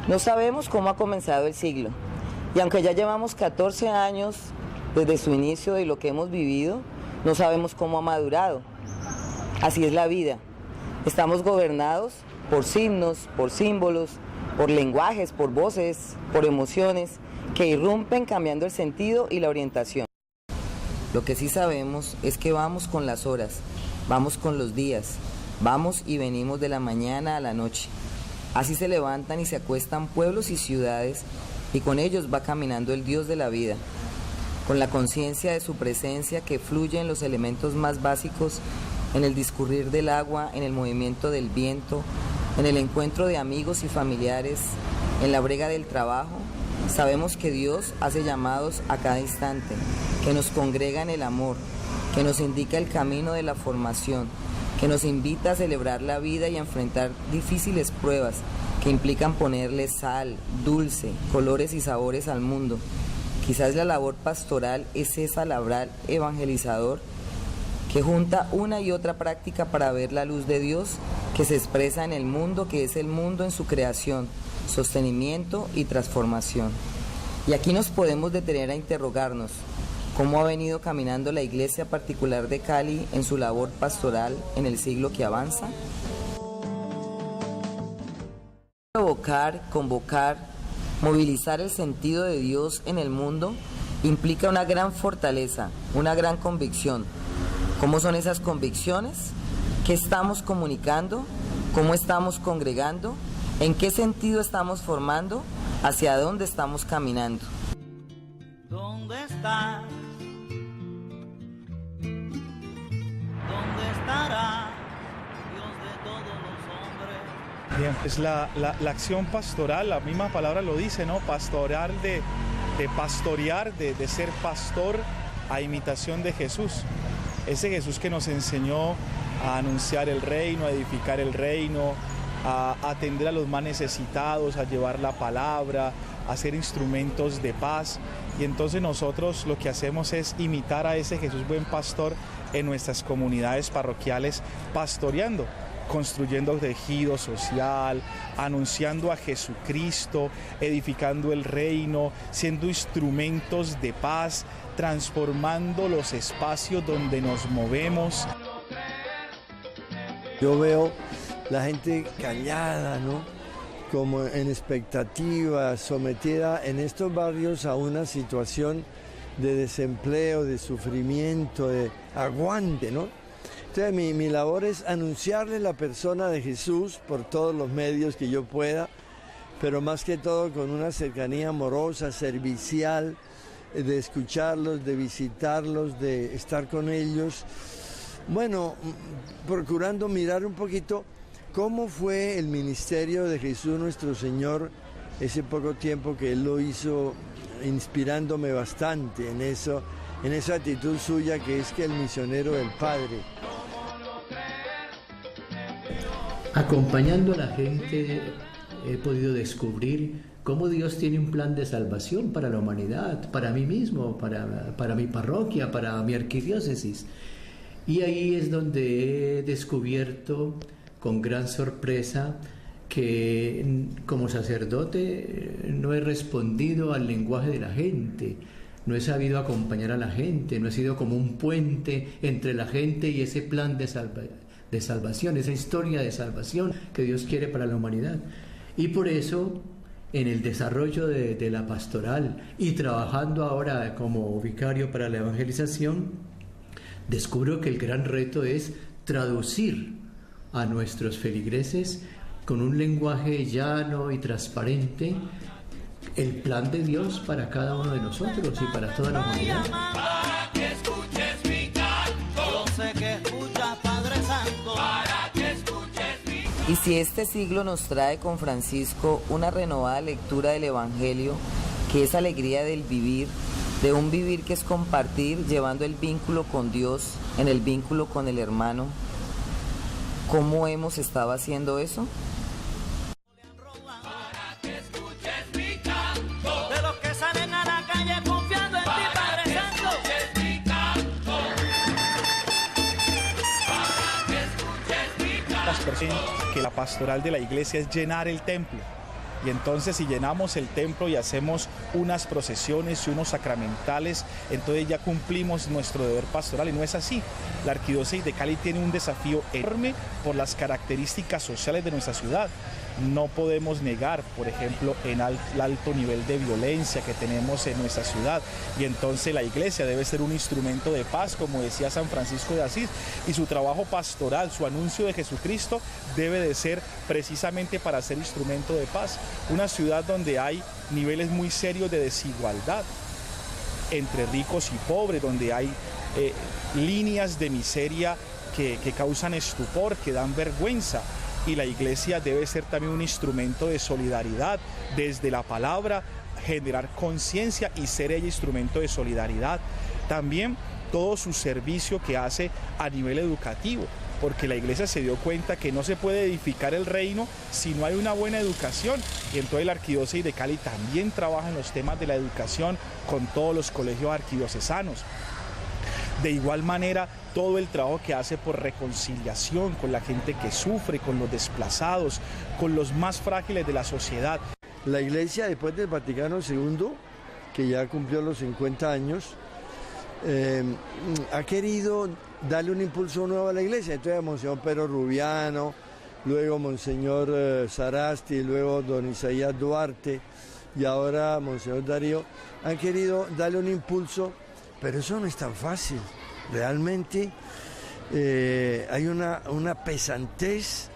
No sabemos cómo ha comenzado el siglo, y aunque ya llevamos 14 años desde su inicio y lo que hemos vivido, no sabemos cómo ha madurado. Así es la vida. Estamos gobernados por signos, por símbolos, por lenguajes, por voces, por emociones que irrumpen cambiando el sentido y la orientación. Lo que sí sabemos es que vamos con las horas, vamos con los días, vamos y venimos de la mañana a la noche. Así se levantan y se acuestan pueblos y ciudades, y con ellos va caminando el Dios de la vida, con la conciencia de su presencia que fluye en los elementos más básicos, en el discurrir del agua, en el movimiento del viento, en el encuentro de amigos y familiares, en la brega del trabajo. Sabemos que Dios hace llamados a cada instante, que nos congrega en el amor, que nos indica el camino de la formación, que nos invita a celebrar la vida y a enfrentar difíciles pruebas que implican ponerle sal, dulce, colores y sabores al mundo. Quizás la labor pastoral es esa labor evangelizador que junta una y otra práctica para ver la luz de Dios que se expresa en el mundo, que es el mundo en su creación, sostenimiento y transformación. Y aquí nos podemos detener a interrogarnos cómo ha venido caminando la Iglesia Particular de Cali en su labor pastoral en el siglo que avanza. Provocar, convocar, movilizar el sentido de Dios en el mundo implica una gran fortaleza, una gran convicción. ¿Cómo son esas convicciones? ¿Qué estamos comunicando? ¿Cómo estamos congregando? ¿En qué sentido estamos formando? ¿Hacia dónde estamos caminando? ¿Dónde estás? ¿Dónde estará Dios de todos los hombres? Bien, pues la acción pastoral, la misma palabra lo dice, ¿no? Pastoral de pastorear, de ser pastor a imitación de Jesús. Ese Jesús que nos enseñó a anunciar el reino, a edificar el reino, a atender a los más necesitados, a llevar la palabra, a ser instrumentos de paz. Y entonces nosotros lo que hacemos es imitar a ese Jesús buen pastor en nuestras comunidades parroquiales, pastoreando, construyendo tejido social, anunciando a Jesucristo, edificando el reino, siendo instrumentos de paz, transformando los espacios donde nos movemos. Yo veo la gente callada, ¿no? Como en expectativa, sometida en estos barrios a una situación de desempleo, de sufrimiento, de aguante, ¿no? Entonces mi labor es anunciarle la persona de Jesús por todos los medios que yo pueda, pero más que todo con una cercanía amorosa, servicial, de escucharlos, de visitarlos, de estar con ellos. Bueno, procurando mirar un poquito cómo fue el ministerio de Jesús nuestro Señor ese poco tiempo que Él lo hizo, inspirándome bastante en eso, en esa actitud suya que es que el misionero del Padre. Acompañando a la gente he podido descubrir cómo Dios tiene un plan de salvación para la humanidad, para mí mismo, para mi parroquia, para mi arquidiócesis. Y ahí es donde he descubierto con gran sorpresa que como sacerdote no he respondido al lenguaje de la gente, no he sabido acompañar a la gente, no he sido como un puente entre la gente y ese plan de salvación, esa historia de salvación que Dios quiere para la humanidad. Y por eso, en el desarrollo de la pastoral y trabajando ahora como vicario para la evangelización, descubro que el gran reto es traducir a nuestros feligreses con un lenguaje llano y transparente el plan de Dios para cada uno de nosotros y para toda la humanidad. Para que escuches mi canto, yo sé que escuchas, Padre Santo. Para que escuches mi canto. Y si este siglo nos trae con Francisco una renovada lectura del Evangelio, que es alegría del vivir, de un vivir que es compartir, llevando el vínculo con Dios en el vínculo con el hermano, ¿cómo hemos estado haciendo eso? Para que escuches mi canto, de los que salen a la calle confiando en ti, Padre Santo. Para que escuches mi canto. Las personas que la pastoral de la iglesia es llenar el templo, Y entonces si llenamos el templo y hacemos unas procesiones y unos sacramentales, entonces ya cumplimos nuestro deber pastoral, y no es así. La Arquidiócesis de Cali tiene un desafío enorme por las características sociales de nuestra ciudad. No podemos negar, por ejemplo, el alto nivel de violencia que tenemos en nuestra ciudad, y entonces la iglesia debe ser un instrumento de paz, como decía San Francisco de Asís, y su trabajo pastoral, su anuncio de Jesucristo debe de ser precisamente para ser instrumento de paz. Una ciudad donde hay niveles muy serios de desigualdad entre ricos y pobres, donde hay líneas de miseria que causan estupor, que dan vergüenza. Y la iglesia debe ser también un instrumento de solidaridad, desde la palabra, generar conciencia y ser ella instrumento de solidaridad. También todo su servicio que hace a nivel educativo, porque la iglesia se dio cuenta que no se puede edificar el reino si no hay una buena educación, y entonces la Arquidiócesis de Cali también trabaja en los temas de la educación con todos los colegios arquidiocesanos. De igual manera, todo el trabajo que hace por reconciliación con la gente que sufre, con los desplazados, con los más frágiles de la sociedad. La iglesia, después del Vaticano II, que ya cumplió los 50 años, ha querido darle un impulso nuevo a la iglesia. Entonces Monseñor Pedro Rubiano, luego Monseñor Sarasti, luego don Isaías Duarte y ahora Monseñor Darío han querido darle un impulso, pero eso no es tan fácil. Realmente hay una pesantez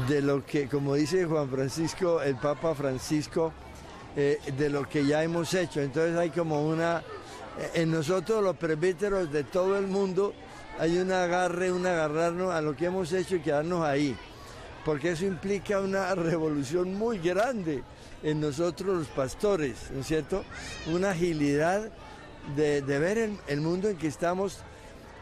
de lo que, como dice Juan Francisco, el Papa Francisco, de lo que ya hemos hecho. Entonces hay como en nosotros los presbíteros de todo el mundo, hay un agarrarnos a lo que hemos hecho y quedarnos ahí, porque eso implica una revolución muy grande en nosotros los pastores, ¿no es cierto? Una agilidad de ver el mundo en que estamos.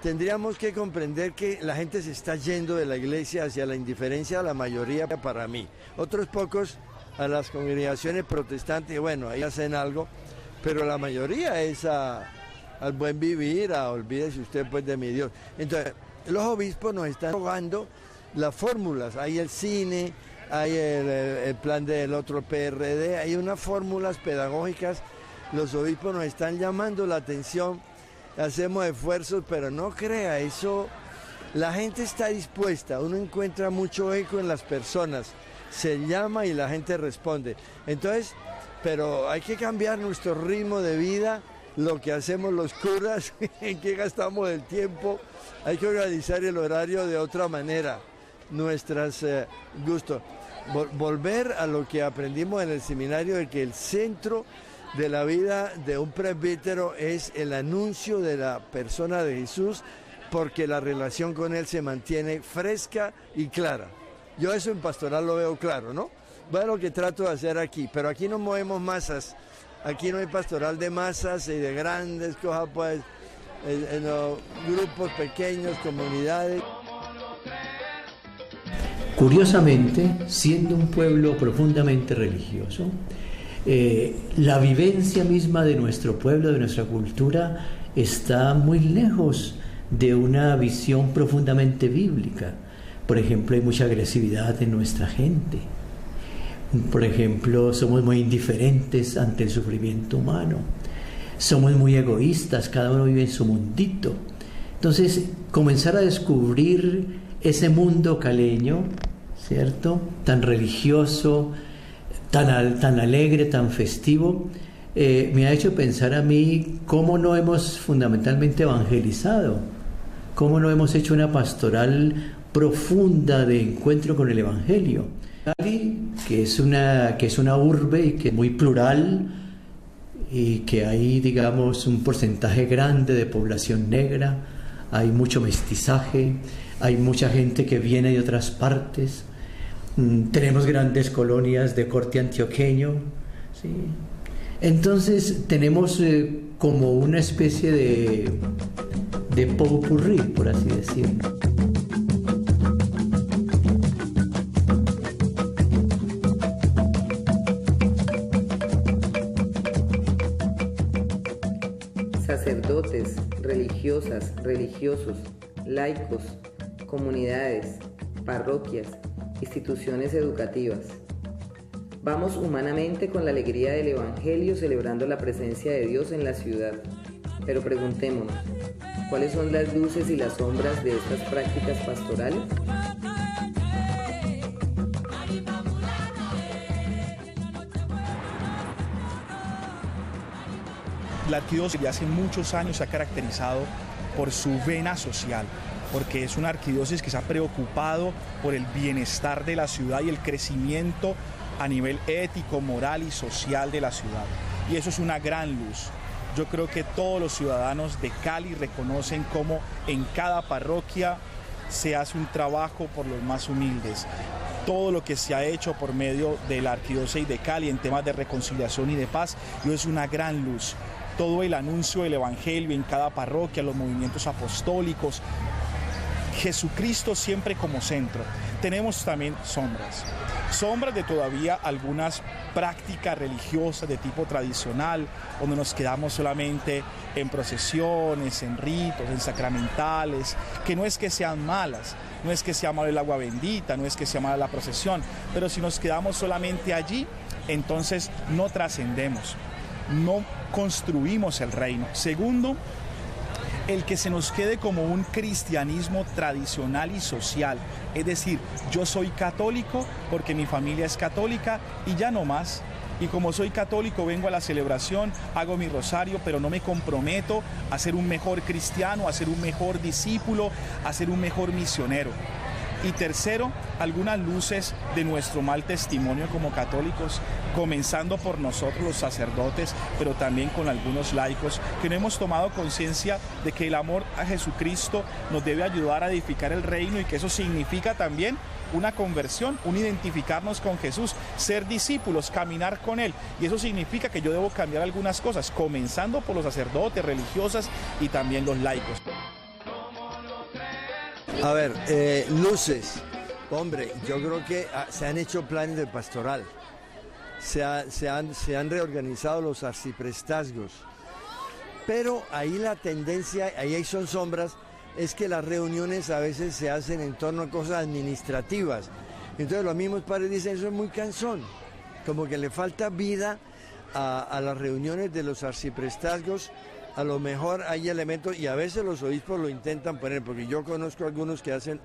Tendríamos que comprender que la gente se está yendo de la iglesia hacia la indiferencia, la mayoría para mí. Otros pocos a las congregaciones protestantes, bueno, ahí hacen algo, pero la mayoría es al buen vivir, olvídese usted pues de mi Dios. Entonces, los obispos nos están rogando las fórmulas, hay el cine, hay el plan del otro PRD, hay unas fórmulas pedagógicas, los obispos nos están llamando la atención, hacemos esfuerzos, pero no crea, eso, la gente está dispuesta, uno encuentra mucho eco en las personas, se llama y la gente responde. Entonces, pero hay que cambiar nuestro ritmo de vida, lo que hacemos los curas, en qué gastamos el tiempo, hay que organizar el horario de otra manera, nuestros gustos. Volver a lo que aprendimos en el seminario, de que el centro de la vida de un presbítero es el anuncio de la persona de Jesús, porque la relación con él se mantiene fresca y clara. Yo eso en pastoral lo veo claro, ¿no? Bueno, lo que trato de hacer aquí, pero aquí no movemos masas, aquí no hay pastoral de masas y de grandes cosas, pues, grupos pequeños, comunidades. Curiosamente, siendo un pueblo profundamente religioso, la vivencia misma de nuestro pueblo, de nuestra cultura, está muy lejos de una visión profundamente bíblica. Por ejemplo, hay mucha agresividad en nuestra gente. Por ejemplo, somos muy indiferentes ante el sufrimiento humano. Somos muy egoístas, cada uno vive en su mundito. Entonces, comenzar a descubrir ese mundo caleño, ¿cierto?, tan religioso, tan alegre, tan festivo, me ha hecho pensar a mí cómo no hemos fundamentalmente evangelizado, cómo no hemos hecho una pastoral profunda de encuentro con el Evangelio. Cali, que es una urbe y que es muy plural y que hay, digamos, un porcentaje grande de población negra, hay mucho mestizaje, hay mucha gente que viene de otras partes. Tenemos grandes colonias de corte antioqueño, ¿sí? Entonces tenemos como una especie de popurrí, por así decirlo. Sacerdotes, religiosas, religiosos, laicos, comunidades, parroquias, instituciones educativas. Vamos humanamente con la alegría del Evangelio celebrando la presencia de Dios en la ciudad. Pero preguntémonos, ¿cuáles son las luces y las sombras de estas prácticas pastorales? La arquidiócesis de hace muchos años se ha caracterizado por su vena social, porque es una arquidiócesis que se ha preocupado por el bienestar de la ciudad y el crecimiento a nivel ético, moral y social de la ciudad. Y eso es una gran luz. Yo creo que todos los ciudadanos de Cali reconocen cómo en cada parroquia se hace un trabajo por los más humildes. Todo lo que se ha hecho por medio de la arquidiócesis de Cali en temas de reconciliación y de paz, y eso es una gran luz. Todo el anuncio del Evangelio en cada parroquia, los movimientos apostólicos, Jesucristo siempre como centro. Tenemos también sombras de todavía algunas prácticas religiosas de tipo tradicional, donde nos quedamos solamente en procesiones, en ritos, en sacramentales, que no es que sean malas, no es que sea malo el agua bendita, no es que sea mala la procesión, pero si nos quedamos solamente allí, entonces no trascendemos, no construimos el reino. Segundo, el que se nos quede como un cristianismo tradicional y social, es decir, yo soy católico porque mi familia es católica y ya no más. Y como soy católico vengo a la celebración, hago mi rosario, pero no me comprometo a ser un mejor cristiano, a ser un mejor discípulo, a ser un mejor misionero. Y tercero, algunas luces de nuestro mal testimonio como católicos, comenzando por nosotros los sacerdotes, pero también con algunos laicos, que no hemos tomado conciencia de que el amor a Jesucristo nos debe ayudar a edificar el reino y que eso significa también una conversión, un identificarnos con Jesús, ser discípulos, caminar con Él. Y eso significa que yo debo cambiar algunas cosas, comenzando por los sacerdotes, religiosas y también los laicos. A ver, luces. Hombre, yo creo que se han hecho planes de pastoral. Se han reorganizado los arciprestazgos. Pero ahí la tendencia, ahí son sombras, es que las reuniones a veces se hacen en torno a cosas administrativas. Entonces los mismos padres dicen, eso es muy cansón. Como que le falta vida a las reuniones de los arciprestazgos. A lo mejor hay elementos, y a veces los obispos lo intentan poner, porque yo conozco algunos que hacen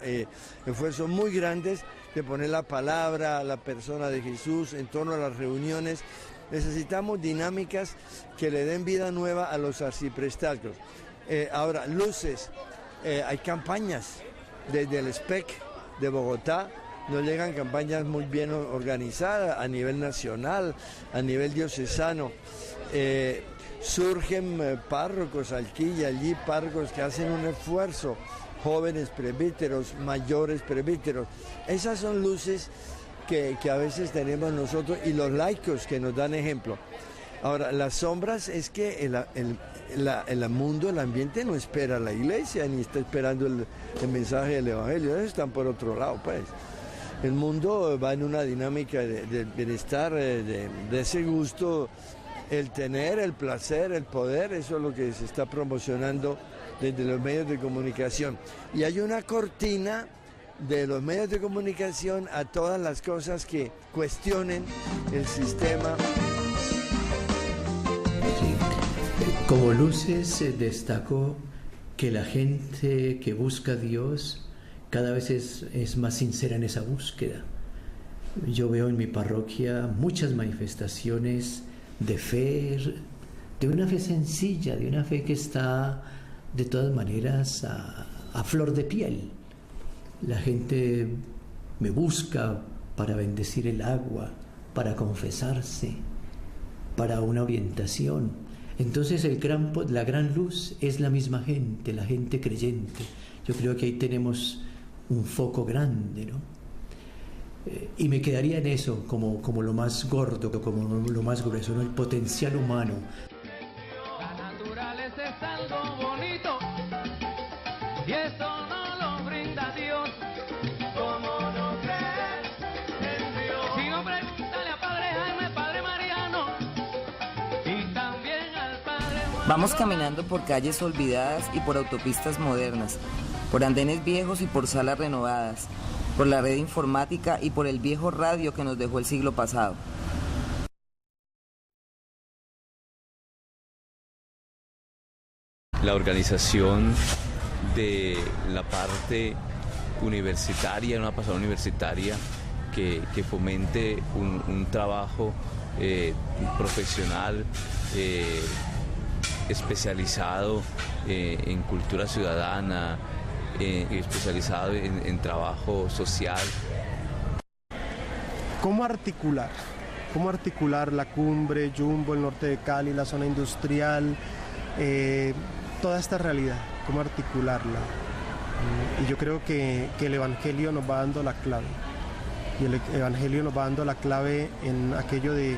esfuerzos muy grandes de poner la palabra, la persona de Jesús en torno a las reuniones. Necesitamos dinámicas que le den vida nueva a los arciprestazgos. Ahora, luces, hay campañas desde el SPEC de Bogotá. Nos llegan campañas muy bien organizadas a nivel nacional, a nivel diocesano. Surgen párrocos aquí y allí, párrocos que hacen un esfuerzo, jóvenes presbíteros, mayores presbíteros. Esas son luces que a veces tenemos nosotros y los laicos que nos dan ejemplo. Ahora, las sombras es que el mundo, el ambiente no espera a la iglesia ni está esperando el mensaje del Evangelio, ellos están por otro lado, pues. El mundo va en una dinámica de bienestar, de ese gusto, el tener, el placer, el poder, eso es lo que se está promocionando desde los medios de comunicación. Y hay una cortina de los medios de comunicación a todas las cosas que cuestionen el sistema. Sí. Como luces destacó que la gente que busca a Dios cada vez es más sincera en esa búsqueda. Yo veo en mi parroquia muchas manifestaciones de fe, de una fe sencilla, de una fe que está de todas maneras a flor de piel. La gente me busca para bendecir el agua, para confesarse, para una orientación. Entonces la gran luz es la misma gente, la gente creyente. Yo creo que ahí tenemos un foco grande, ¿no? Y me quedaría en eso como lo más gordo, como lo más grueso, ¿no? El potencial humano. La naturaleza es algo bonito y eso no lo brinda Dios. ¿Cómo no creer en Dios? Si no, pregúntale a Padre Jaime, Padre Mariano y también al Padre Juan. Vamos caminando por calles olvidadas y por autopistas modernas, por andenes viejos y por salas renovadas, por la red informática y por el viejo radio que nos dejó el siglo pasado. la organización de la parte universitaria, una pasada universitaria que fomente un trabajo profesional especializado en cultura ciudadana, especializado en trabajo social. ¿Cómo articular? ¿Cómo articular la cumbre, Jumbo, el norte de Cali, la zona industrial, toda esta realidad? ¿Cómo articularla? Y yo creo que el Evangelio nos va dando la clave. Y el Evangelio nos va dando la clave en aquello de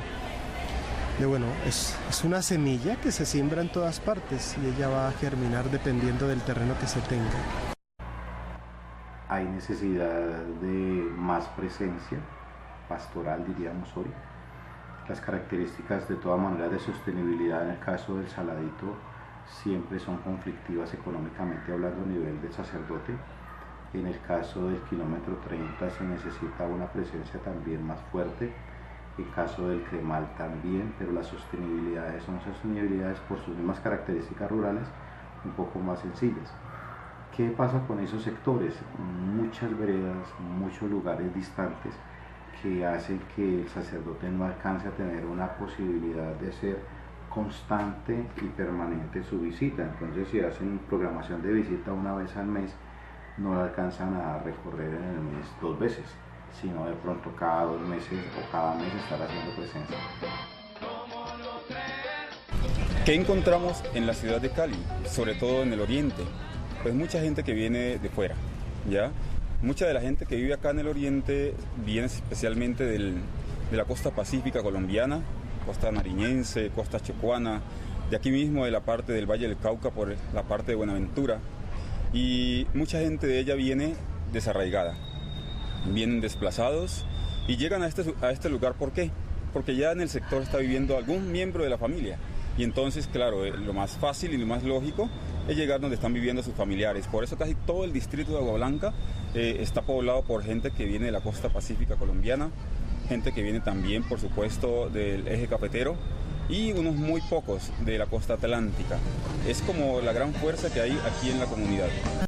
bueno, es una semilla que se siembra en todas partes y ella va a germinar dependiendo del terreno que se tenga. Hay necesidad de más presencia pastoral, diríamos hoy. Las características de todas maneras de sostenibilidad en el caso del Saladito siempre son conflictivas económicamente hablando a nivel del sacerdote. En el caso del kilómetro 30 se necesita una presencia también más fuerte. En el caso del Cremal también, pero las sostenibilidades son sostenibilidades por sus mismas características rurales un poco más sencillas. ¿Qué pasa con esos sectores? Muchas veredas, muchos lugares distantes que hacen que el sacerdote no alcance a tener una posibilidad de ser constante y permanente su visita. Entonces, si hacen programación de visita una vez al mes, no la alcanzan a recorrer en el mes 2 veces, sino de pronto cada 2 meses o cada mes estar haciendo presencia. ¿Qué encontramos en la ciudad de Cali, sobre todo en el oriente? Pues mucha gente que viene de fuera, ¿ya? Mucha de la gente que vive acá en el oriente viene especialmente de la costa pacífica colombiana, costa nariñense, costa chocuana, de aquí mismo de la parte del Valle del Cauca por la parte de Buenaventura, y mucha gente de ella viene desarraigada, vienen desplazados y llegan a este lugar. ¿Por qué? Porque ya en el sector está viviendo algún miembro de la familia, y entonces, claro, lo más fácil y lo más lógico es llegar donde están viviendo sus familiares. Por eso casi todo el distrito de Agua Blanca está poblado por gente que viene de la costa pacífica colombiana, gente que viene también, por supuesto, del eje cafetero, y unos muy pocos de la costa atlántica. Es como la gran fuerza que hay aquí en la comunidad.